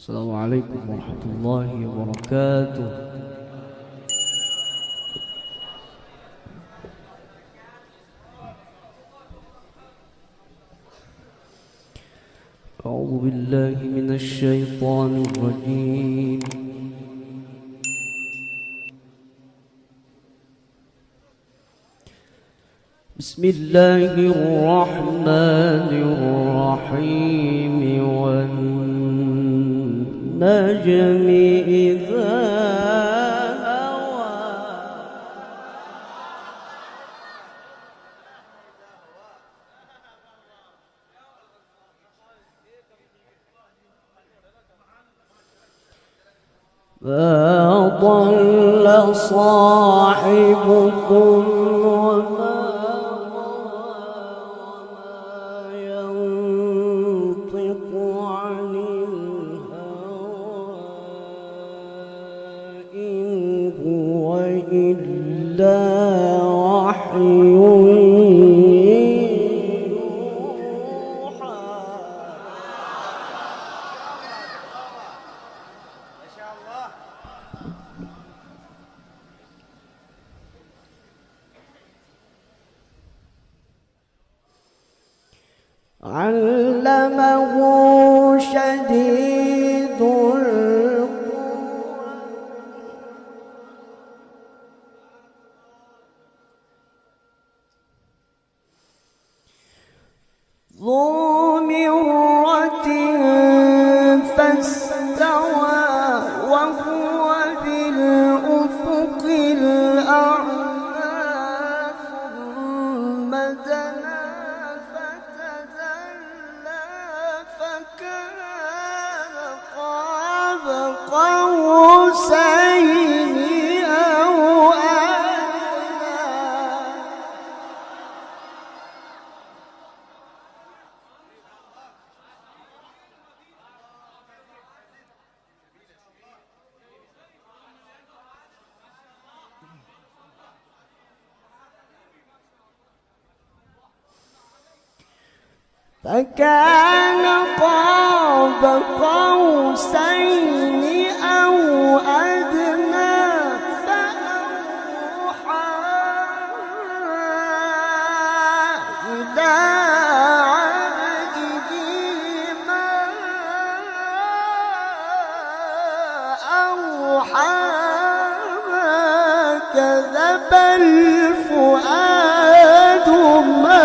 السلام عليكم ورحمة الله وبركاته. أعوذ بالله من الشيطان الرجيم. بسم الله الرحمن الرحيم. والنجم إذا هوى ما ضل صاحبكم وما ينطق عن الهوى إن هو إلا وحي يوحى. علمه شديد القوى ذو مرة فاستوى وهو بالأفق الأعلى ثم دنا فكان قاب قوسين أو أدنى. فكان قاب قوسين أو أدنى فأوحى إلى عبده ما أوحى ما كذب الفؤاد ما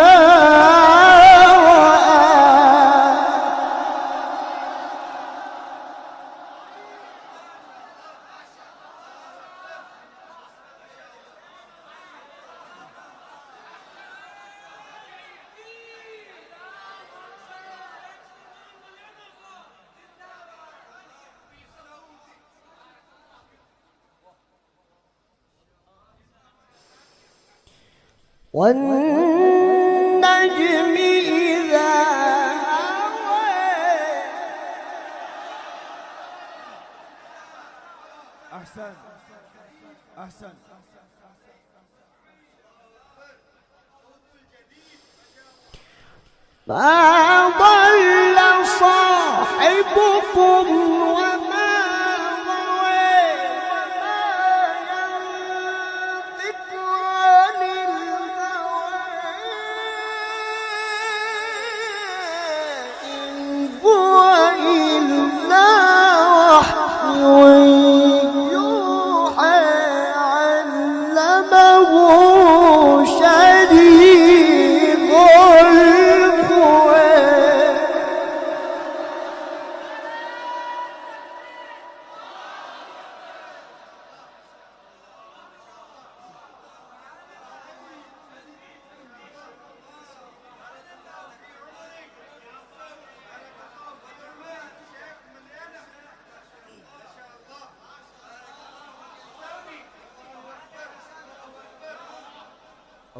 والنجم إذا هوى. أحسن أحسن. ما ضل صاحبكم وما غوى وما ينطق عن الهوى إن هو إلا وحي يوحى. علمه شديد القوى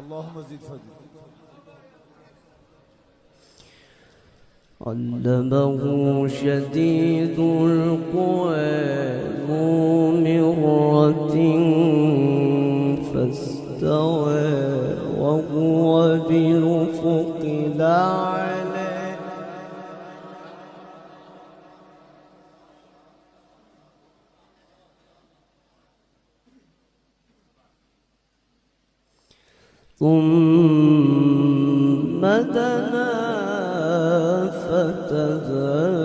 اللهم زد فضلك. علمه شديد القوى ذو مرة فاستوى وهو بالأفق الأعلى ثم دنا فتدلى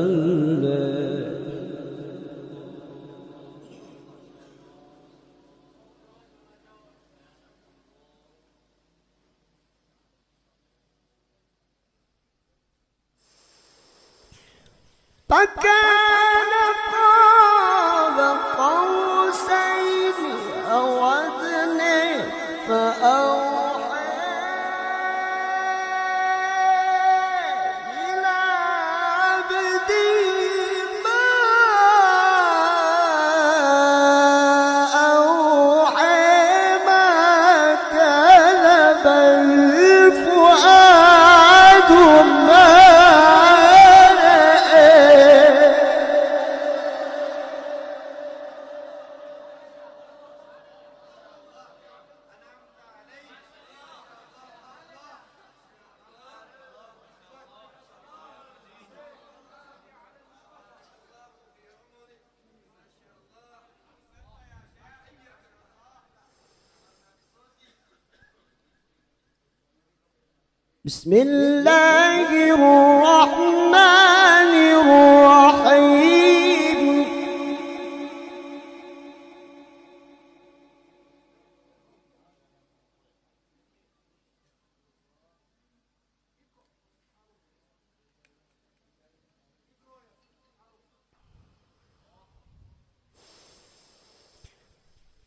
فكان قاب قوسين أو أدنى فأوحى إلى عبده ما أوحى ما كذب الفؤاد ما بسم الله الرحمن الرحيم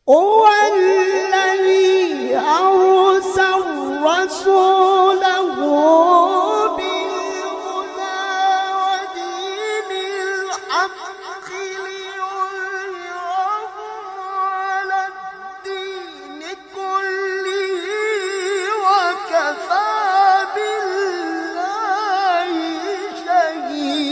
هو الذي أرسل رسوله بالهدى ودين الحق ليظهره على الدين كله وكفى بالله شهيدا.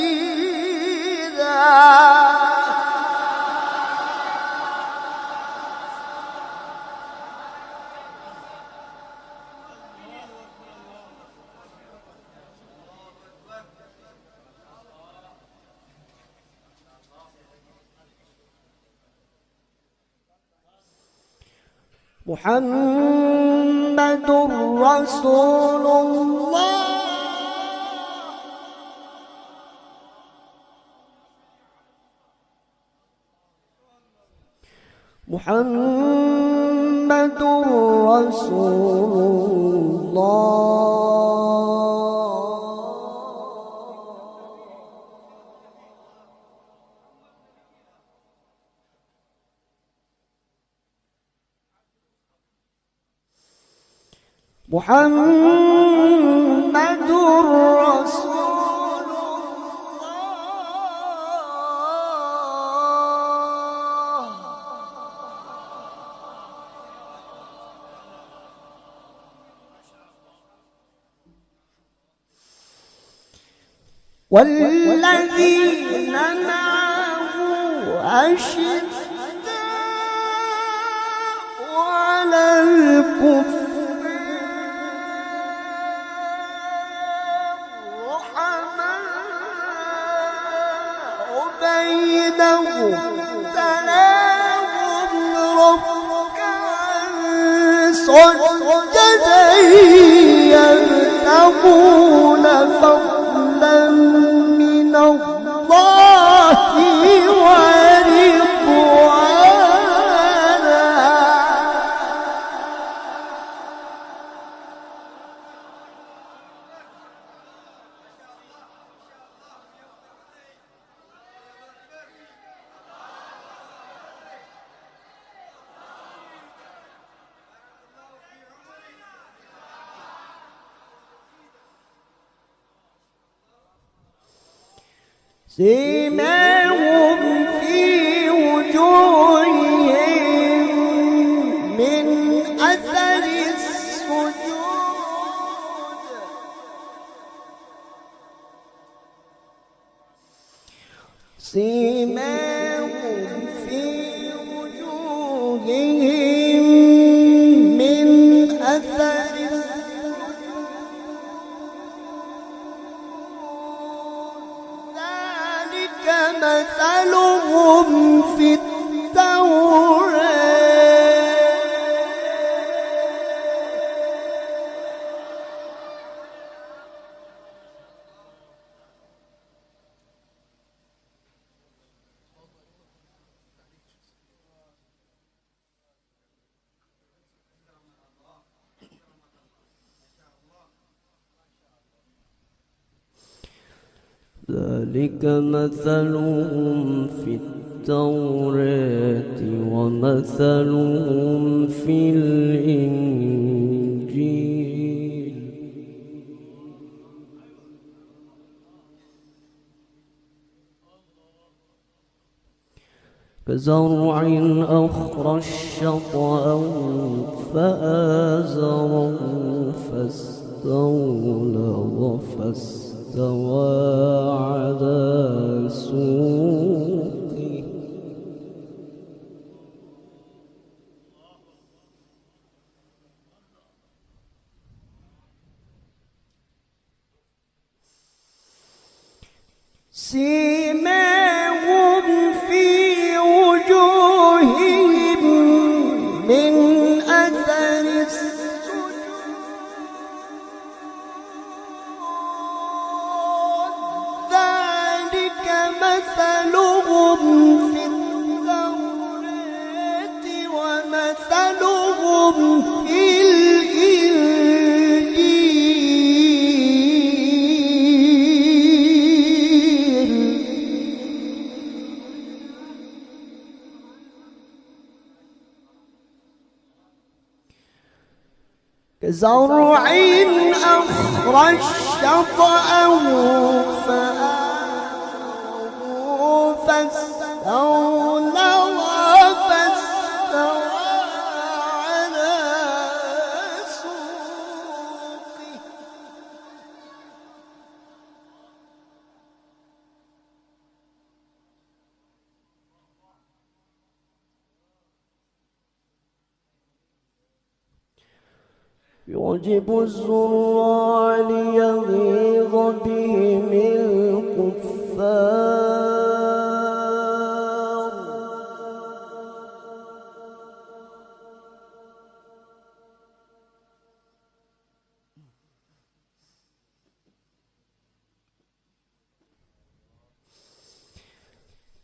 محمد رسول الله محمد رسول الله محمد رسول الله والذين معه أشداء على الكفر تلاهم ركعا سجدا يبتغون فضلا من الله ورضوانا. سيماهم في وجوههم من أثر السجود سيماهم في وجوههم من أثر مثلهم في التوراة ذلك مثلهم في التوراة ومثلهم في الإنجيل كزرع أخرج شطأه فآزره فاستغلظ فاستوى على سوقه سيماهم في وجوههم من أثر السجود ذلك مثلهم في التوراة ومثلهم في كزرع أخرج شطأه فآزره فاستغلظ فاستوى على سوقه يعجب الزراع ليغيظ بهم الكفار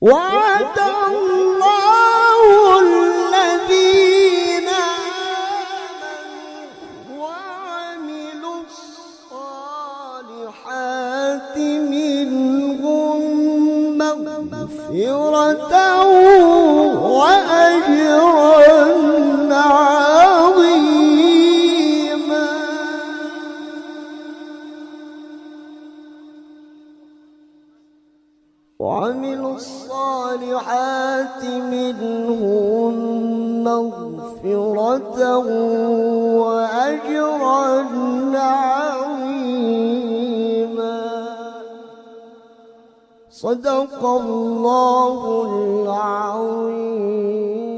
وعد الله الذين آمنوا وعملوا الصالحات منهم مغفرة وأجرا عظيما وعملوا الصالحات منهم مغفرة وأجرا عظيما صدق الله العظيم.